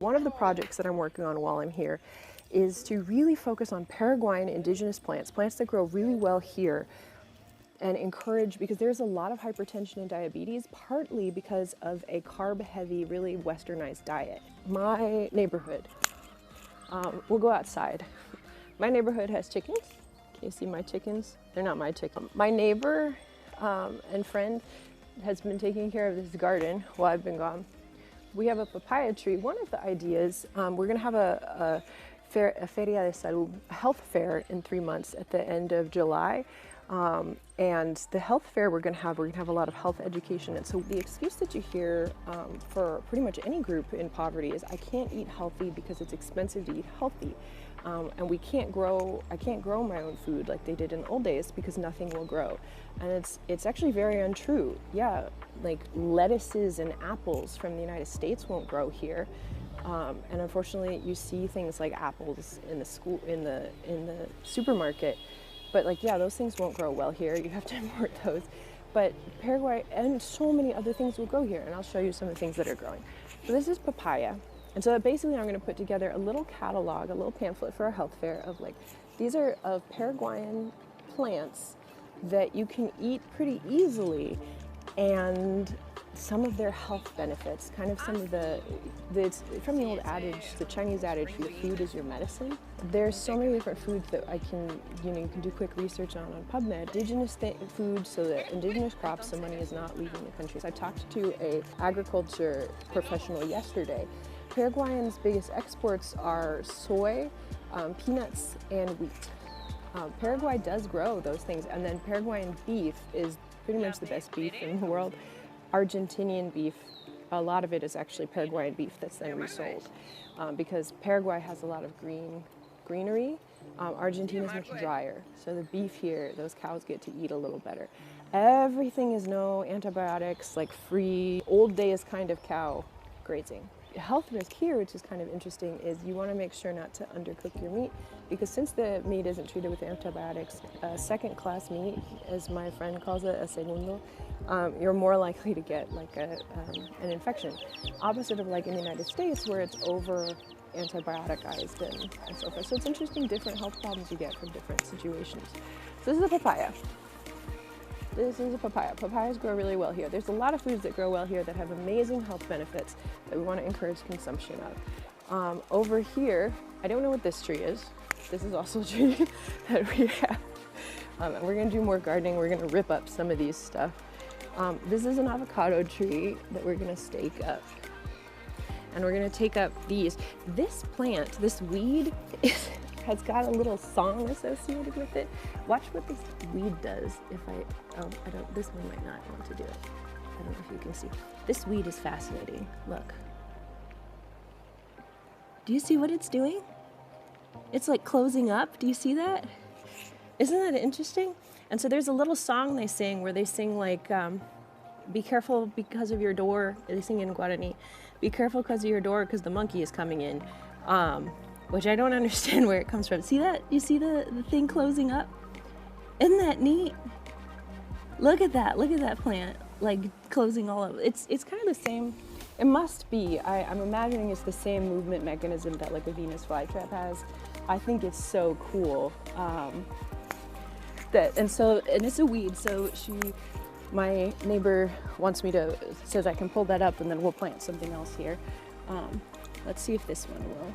One of the projects that I'm working on while I'm here is to really focus on Paraguayan indigenous plants, plants that grow really well here, and encourage, because there's a lot of hypertension and diabetes, partly because of a carb-heavy, really westernized diet. My neighborhood, we'll go outside. My neighborhood has chickens. Can you see my chickens? They're not my chickens. My neighbor and friend has been taking care of this garden while I've been gone. We have a papaya tree. One of the ideas, we're going to have a Feria de Salud, a health fair in 3 months at the end of July. And the health fair we're going to have a lot of health education. And so the excuse that you hear for pretty much any group in poverty is, I can't eat healthy because it's expensive to eat healthy. And I can't grow my own food like they did in the old days because nothing will grow. And it's actually very untrue. Yeah, like lettuces and apples from the United States won't grow here. And unfortunately, you see things like apples in the supermarket. But like, yeah, those things won't grow well here. You have to import those. But Paraguay and so many other things will grow here. And I'll show you some of the things that are growing. So this is papaya. And so basically I'm going to put together a little catalog, a little pamphlet for a health fair of like, these are of Paraguayan plants that you can eat pretty easily, and some of their health benefits, kind of some of it's from the old adage, the Chinese adage, your food is your medicine. There's so many different foods that you can do quick research on PubMed. Indigenous foods, so that indigenous crops, so money is not leaving the country. I talked to a agriculture professional yesterday. Paraguayan's biggest exports are soy, peanuts, and wheat. Paraguay does grow those things, and then Paraguayan beef is pretty much the best beef in the world. Argentinian beef, a lot of it is actually Paraguayan beef that's then resold, because Paraguay has a lot of greenery. Argentina's much drier, so the beef here, those cows get to eat a little better. Everything is no antibiotics, like free, old days kind of cow grazing. Health risk here, which is kind of interesting, is you want to make sure not to undercook your meat, because since the meat isn't treated with antibiotics, second-class meat, as my friend calls it, a segundo, you're more likely to get like an infection. Opposite of like in the United States, where it's over antibioticized and so forth. So it's interesting, different health problems you get from different situations. So this is a papaya. This is a papaya. Papayas grow really well here. There's a lot of foods that grow well here that have amazing health benefits that we want to encourage consumption of. Over here, I don't know what this tree is. This is also a tree that we have. We're going to do more gardening. We're going to rip up some of these stuff. This is an avocado tree that we're going to stake up. And we're going to take up these. This plant, this weed, has got a little song associated with it. Watch what this weed does. This one might not want to do it. I don't know if you can see. This weed is fascinating. Look. Do you see what it's doing? It's like closing up. Do you see that? Isn't that interesting? And so there's a little song they sing where they sing like, be careful because of your door. They sing in Guarani. Be careful because of your door because the monkey is coming in. Which I don't understand where it comes from. See that? You see the thing closing up? Isn't that neat? Look at that. Look at that plant, like closing all up. It's kind of the same. It must be. I'm imagining it's the same movement mechanism that like a Venus flytrap has. I think it's so cool. And it's a weed. So my neighbor says I can pull that up and then we'll plant something else here. Let's see if this one will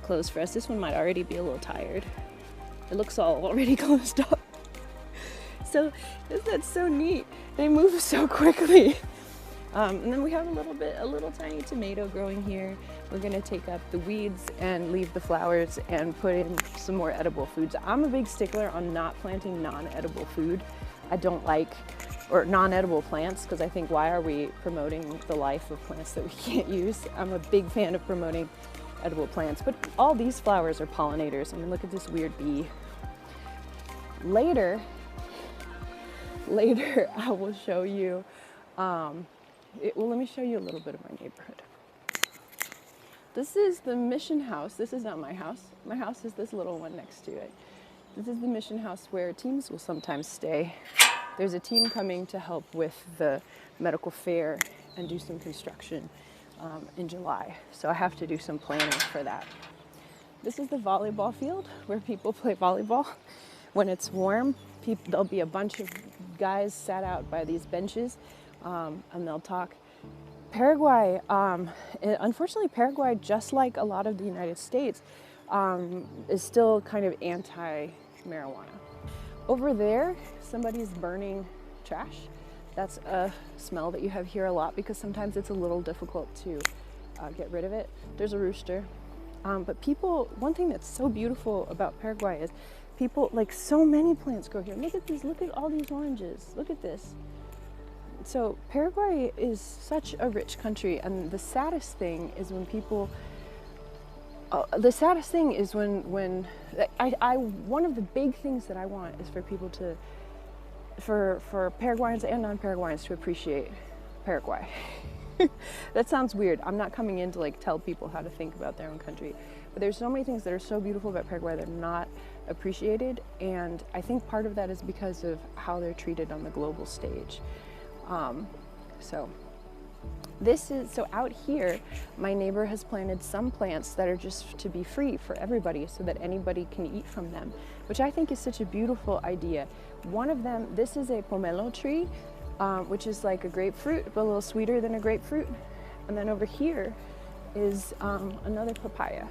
close for us. This one might already be a little tired. It looks all already closed up. So that's so neat. They move so quickly. And then we have a little tiny tomato growing here. We're gonna take up the weeds and leave the flowers and put in some more edible foods. I'm a big stickler on not planting non-edible food. I don't like, or non-edible plants, because I think, why are we promoting the life of plants that we can't use? I'm a big fan of promoting edible plants, but all these flowers are pollinators. I mean, look at this weird bee. Later I will show you, well, let me show you a little bit of my neighborhood. This is the mission house. This is not my house. My house is this little one next to it. This is the mission house where teams will sometimes stay. There's a team coming to help with the medical fair and do some construction. in July. So I have to do some planning for that. This is the volleyball field where people play volleyball. When it's warm, there'll be a bunch of guys sat out by these benches, and they'll talk. Paraguay, unfortunately, Paraguay, just like a lot of the United States, is still kind of anti-marijuana. Over there, somebody's burning trash. That's a smell that you have here a lot because sometimes it's a little difficult to get rid of it. There's a rooster. But people, one thing that's so beautiful about Paraguay is people, like so many plants grow here. Look at these, look at all these oranges. Look at this. So Paraguay is such a rich country, and the saddest thing is when people, one of the big things that I want is for people to, for Paraguayans and non-Paraguayans to appreciate Paraguay. That sounds weird. I'm not coming in to like tell people how to think about their own country, but there's so many things that are so beautiful about Paraguay that are not appreciated, and I think part of that is because of how they're treated on the global stage. So out here, my neighbor has planted some plants that are just to be free for everybody so that anybody can eat from them, which I think is such a beautiful idea. One of them, this is a pomelo tree, which is like a grapefruit, but a little sweeter than a grapefruit. And then over here is another papaya,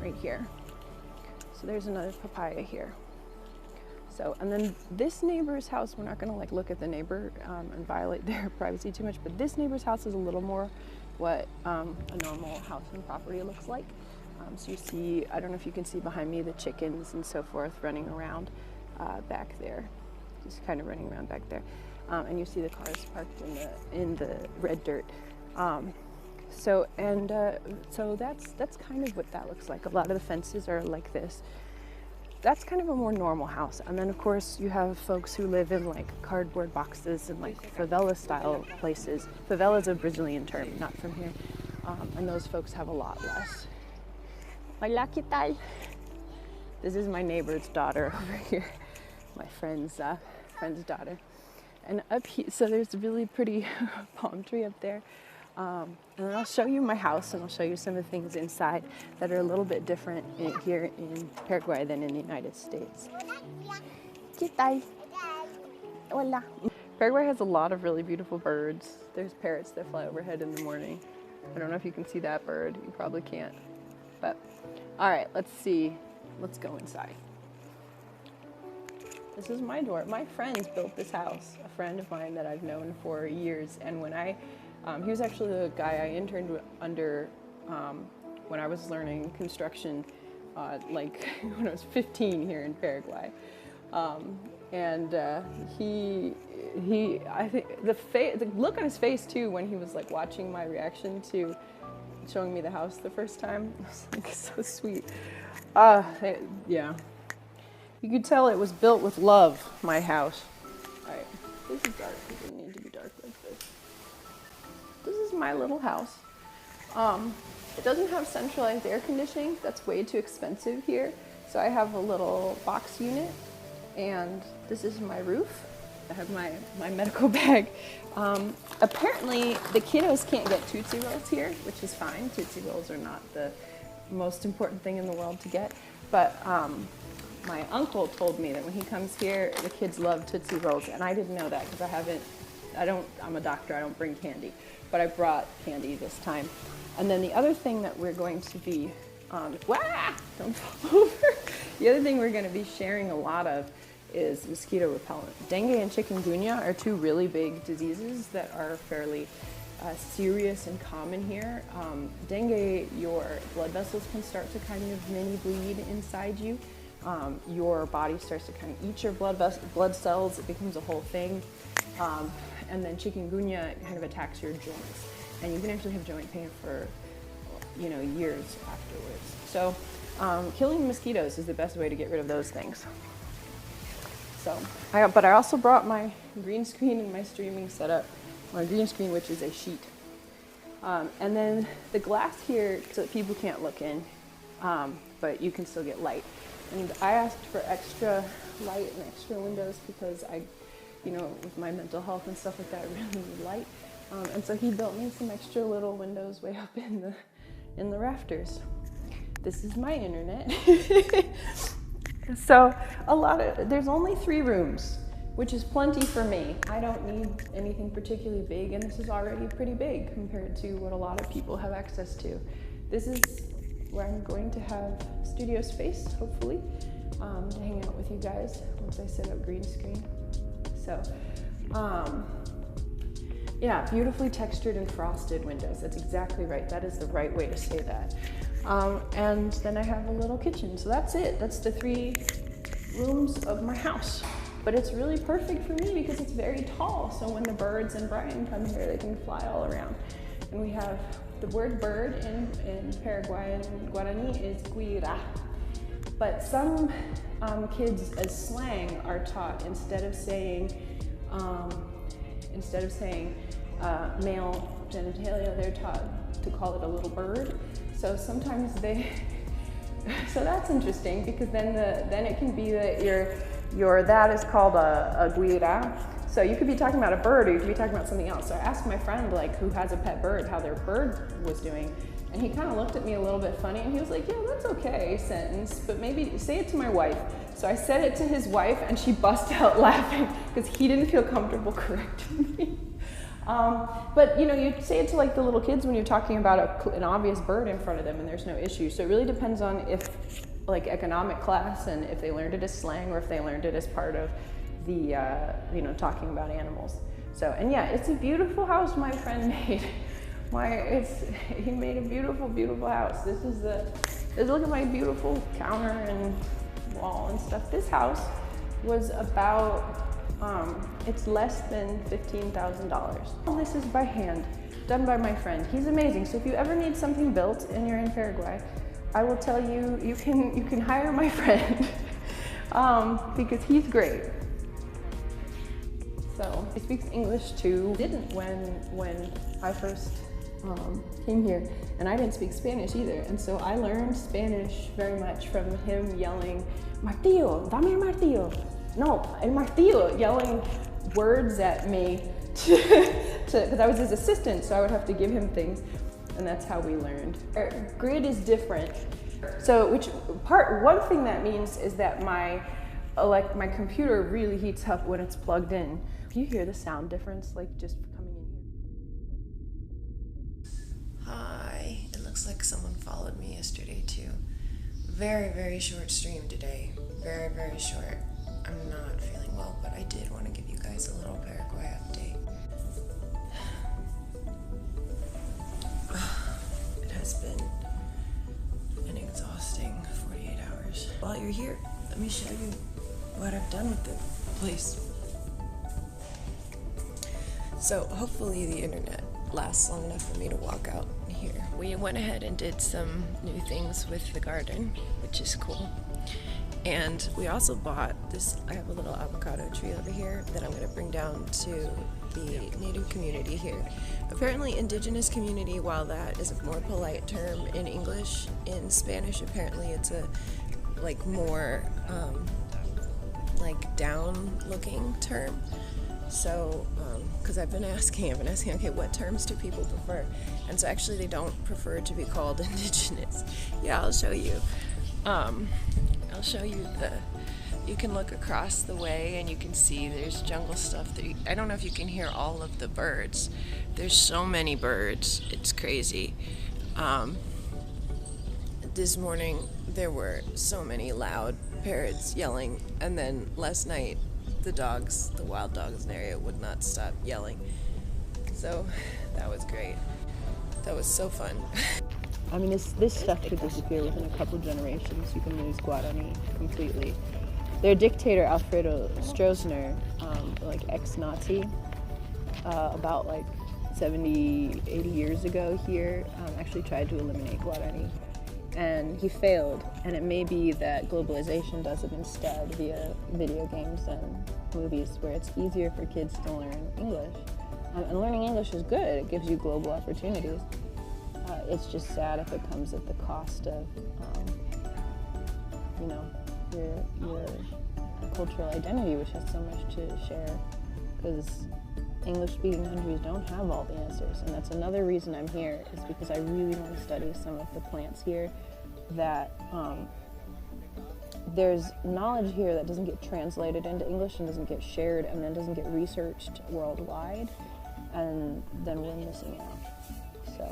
right here. So there's another papaya here. So, and then this neighbor's house, we're not gonna like look at the neighbor and violate their privacy too much, but this neighbor's house is a little more what a normal house and property looks like. So you see, I don't know if you can see behind me, the chickens and so forth running around back there. Just kind of running around back there. And you see the cars parked in the red dirt. So that's kind of what that looks like. A lot of the fences are like this. That's kind of a more normal house. And then of course you have folks who live in like cardboard boxes and like favela style places. Favela is a Brazilian term, not from here. And those folks have a lot less. Hola, ¿qué tal? This is my neighbor's daughter over here. My friend's daughter. And up here, so there's a really pretty palm tree up there. And I'll show you my house, and I'll show you some of the things inside that are a little bit different here in Paraguay than in the United States. ¿Qué tal? Hola. Paraguay has a lot of really beautiful birds. There's parrots that fly overhead in the morning. I don't know if you can see that bird. You probably can't. But, all right, let's see. Let's go inside. This is my door. My friends built this house, a friend of mine that I've known for years. And when he was actually the guy I interned under when I was learning construction, like when I was 15 here in Paraguay. I think the look on his face too when he was like watching my reaction to showing me the house the first time, was like so sweet. Yeah. You could tell it was built with love, my house. All right, this is dark. It doesn't need to be dark like this. This is my little house. It doesn't have centralized air conditioning. That's way too expensive here. So I have a little box unit, and this is my roof. I have my medical bag. Apparently, the kiddos can't get Tootsie Rolls here, which is fine. Tootsie Rolls are not the most important thing in the world to get, but my uncle told me that when he comes here, the kids love Tootsie Rolls, and I didn't know that because I'm a doctor, I don't bring candy, but I brought candy this time. And then the other thing that we're going to be, don't fall over. The other thing we're going to be sharing a lot of is mosquito repellent. Dengue and chikungunya are two really big diseases that are fairly serious and common here. Dengue, your blood vessels can start to kind of mini bleed inside you. Your body starts to kind of eat your blood cells. It becomes a whole thing. And then chikungunya kind of attacks your joints, and you can actually have joint pain for, years afterwards. So killing mosquitoes is the best way to get rid of those things. So, but I also brought my green screen and my streaming setup. My green screen, which is a sheet. And then the glass here, so that people can't look in, but you can still get light. And I asked for extra light and extra windows because with my mental health and stuff like that, I really need light. And so he built me some extra little windows way up in the rafters. This is my internet. So there's only 3 rooms, which is plenty for me. I don't need anything particularly big, and this is already pretty big compared to what a lot of people have access to. This is where I'm going to have studio space, hopefully, to hang out with you guys once I set up green screen. So, yeah, beautifully textured and frosted windows. That's exactly right. That is the right way to say that. And then I have a little kitchen. So that's it. That's the 3 rooms of my house. But it's really perfect for me because it's very tall. So when the birds and Brian come here, they can fly all around. And we have the word bird in Paraguayan and Guarani is guira. But some kids as slang are taught instead of saying male genitalia, they're taught to call it a little bird. So sometimes so that's interesting because then it can be that that is called a guira. So you could be talking about a bird or you could be talking about something else. So I asked my friend who has a pet bird how their bird was doing. And he kind of looked at me a little bit funny and he was like, yeah, that's okay, sentence, but maybe say it to my wife. So I said it to his wife and she busted out laughing because he didn't feel comfortable correcting me. But you say it to the little kids when you're talking about an obvious bird in front of them and there's no issue. So it really depends on if economic class and if they learned it as slang or if they learned it as part of the, talking about animals. So, and yeah, it's a beautiful house my friend made. He made a beautiful, beautiful house. Look at my beautiful counter and wall and stuff. This house was about, it's less than $15,000. All this is by hand, done by my friend. He's amazing. So if you ever need something built and you're in Paraguay, I will tell you, you can hire my friend because he's great. So he speaks English too. Didn't when I first came here, and I didn't speak Spanish either. And so I learned Spanish very much from him yelling, "Martillo, dame el martillo." No, el martillo, yelling words at me because I was his assistant, so I would have to give him things, and that's how we learned. Grid is different. So one thing that means is that my computer really heats up when it's plugged in. You hear the sound difference just coming in here. Hi, it looks like someone followed me yesterday too. Very, very short stream today. Very, very short. I'm not feeling well, but I did want to give you guys a little Paraguay update. It has been an exhausting 48 hours. While you're here, let me show you what I've done with the place. So hopefully the internet lasts long enough for me to walk out here. We went ahead and did some new things with the garden, which is cool. And we also bought this, I have a little avocado tree over here that I'm going to bring down to the native community here. Apparently indigenous community, while that is a more polite term in English, in Spanish apparently it's a more down looking term. So, because I've been asking, okay, what terms do people prefer? And so actually they don't prefer to be called indigenous. Yeah, I'll show you. I'll show you you can look across the way and you can see there's jungle stuff. I don't know if you can hear all of the birds. There's so many birds, it's crazy. This morning there were so many loud parrots yelling, and then last night the wild dogs in the area would not stop yelling. So that was great. That was so fun. I mean, this stuff could disappear within a couple generations. You can lose Guarani completely. Their dictator, Alfredo Stroessner, ex-Nazi, about 70, 80 years ago here, actually tried to eliminate Guarani. And he failed, and it may be that globalization does it instead via video games and movies, where it's easier for kids to learn English. And learning English is good, it gives you global opportunities. It's just sad if it comes at the cost of, your cultural identity, which has so much to share. Because English-speaking countries don't have all the answers, and that's another reason I'm here, is because I really want to study some of the plants here that there's knowledge here that doesn't get translated into English and doesn't get shared and then doesn't get researched worldwide, and then we're missing out. So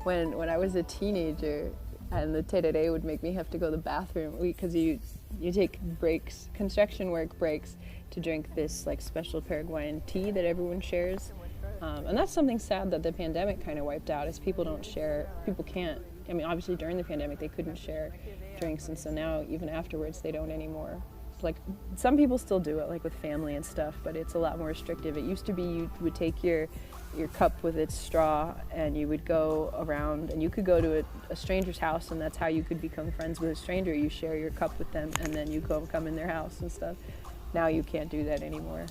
when I was a teenager and the tereré would make me have to go to the bathroom, because you take breaks, construction work breaks, to drink this like special Paraguayan tea that everyone shares. And that's something sad that the pandemic kind of wiped out, is people can't, I mean, obviously during the pandemic they couldn't share drinks, and so now even afterwards they don't anymore. Like, some people still do it, like with family and stuff, but it's a lot more restrictive. It used to be you would take your cup with its straw and you would go around, and you could go to a stranger's house, and that's how you could become friends with a stranger. You share your cup with them and then you come in their house and stuff. Now you can't do that anymore.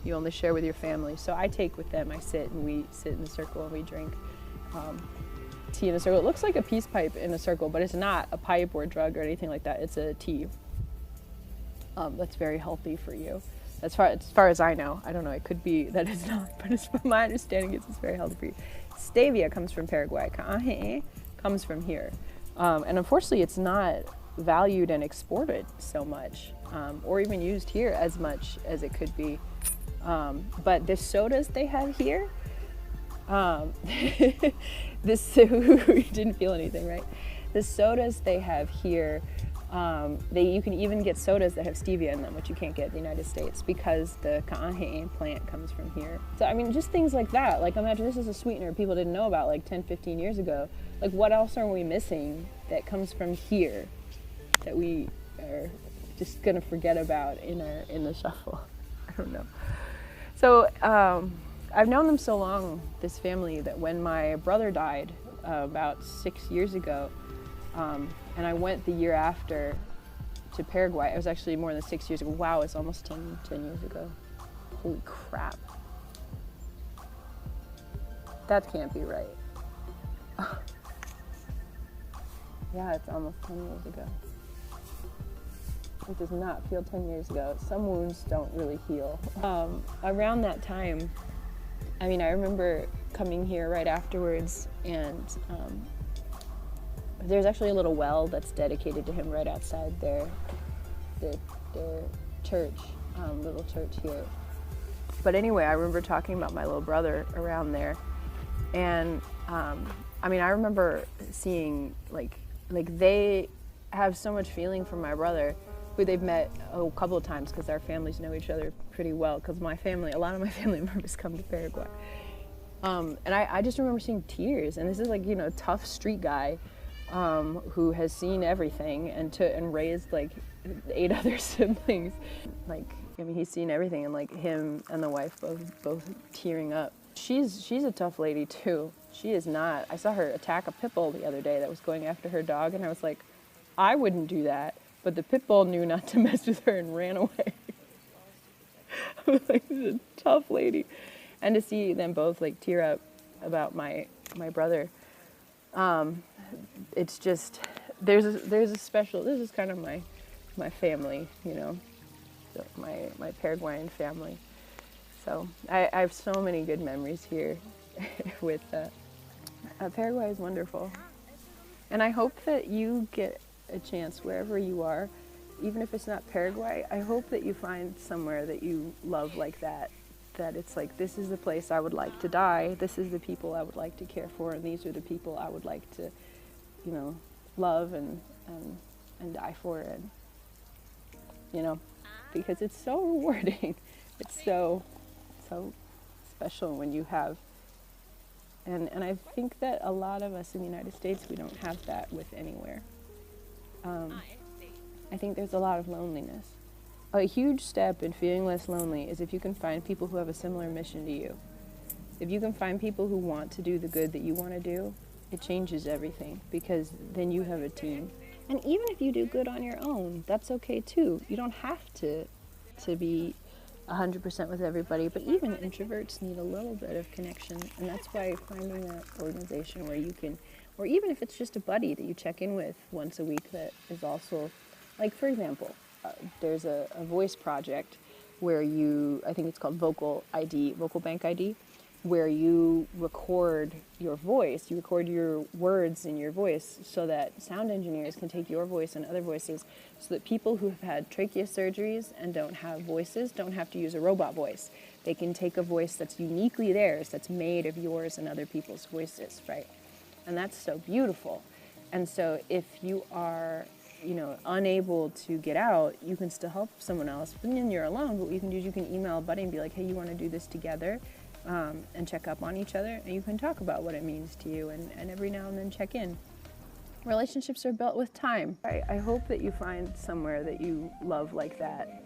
You only share with your family. So I take with them, we sit in a circle and we drink tea in a circle. It looks like a peace pipe in a circle, but it's not a pipe or a drug or anything like that. It's a tea. That's very healthy for you. As far as I know. I don't know, it could be that it's not, but it's, from my understanding, it's very healthy for you. Stevia comes from Paraguay. Ka'ahe'e comes from here. And unfortunately, it's not valued and exported so much, or even used here as much as it could be. But the sodas they have here, you didn't feel anything, right? The sodas they have here, you can even get sodas that have stevia in them, which you can't get in the United States, because the ka'ahe'e plant comes from here. So I mean, just things like that. Like, imagine this is a sweetener people didn't know about like 10, 15 years ago. Like, what else are we missing that comes from here that we are just gonna forget about in the shuffle? I don't know. So I've known them so long, this family, that when my brother died about 6 years ago, and I went the year after to Paraguay. It was actually more than 6 years ago. Wow, it's almost 10 years ago. Holy crap. That can't be right. Yeah, it's almost 10 years ago. It does not feel 10 years ago. Some wounds don't really heal. Around that time, I mean, I remember coming here right afterwards, and there's actually a little well that's dedicated to him right outside their church, little church here. But anyway, I remember talking about my little brother around there, and I mean, I remember seeing like they have so much feeling for my brother, who they've met a couple of times because our families know each other pretty well, because a lot of my family members come to Paraguay. And I just remember seeing tears, and this is like, a tough street guy who has seen everything and raised like 8 other siblings. Like, I mean, he's seen everything, and like him and the wife both tearing up. She's a tough lady too. She is not. I saw her attack a pit bull the other day that was going after her dog, and I was like, I wouldn't do that. But the pit bull knew not to mess with her and ran away. I was like, this is a tough lady. And to see them both like tear up about my brother, it's just, there's a special, this is kind of my family, my Paraguayan family. So I have so many good memories here with Paraguay is wonderful. And I hope that you get a chance wherever you are, even if it's not Paraguay. I hope that you find somewhere that you love like that it's like, this is the place I would like to die, this is the people I would like to care for, and these are the people I would like to, love and die for, and, because it's so rewarding. It's so special when you have, and I think that a lot of us in the United States, we don't have that with anywhere. I think there's a lot of loneliness. A huge step in feeling less lonely is if you can find people who have a similar mission to you. If you can find people who want to do the good that you want to do, it changes everything, because then you have a team. And even if you do good on your own, that's okay too. You don't have to be 100% with everybody, but even introverts need a little bit of connection, and that's why finding that organization where you can, or even if it's just a buddy that you check in with once a week that is also, like, for example, there's a voice project where you, I think it's called vocal ID, vocal bank ID, where you record your voice, you record your words in your voice so that sound engineers can take your voice and other voices so that people who have had trachea surgeries and don't have voices don't have to use a robot voice. They can take a voice that's uniquely theirs, that's made of yours and other people's voices, right? And that's so beautiful. And so if you are, unable to get out, you can still help someone else. And then you're alone, but what you can do is you can email a buddy and be like, hey, you want to do this together? And check up on each other, and you can talk about what it means to you, and every now and then check in. Relationships are built with time. I hope that you find somewhere that you love like that,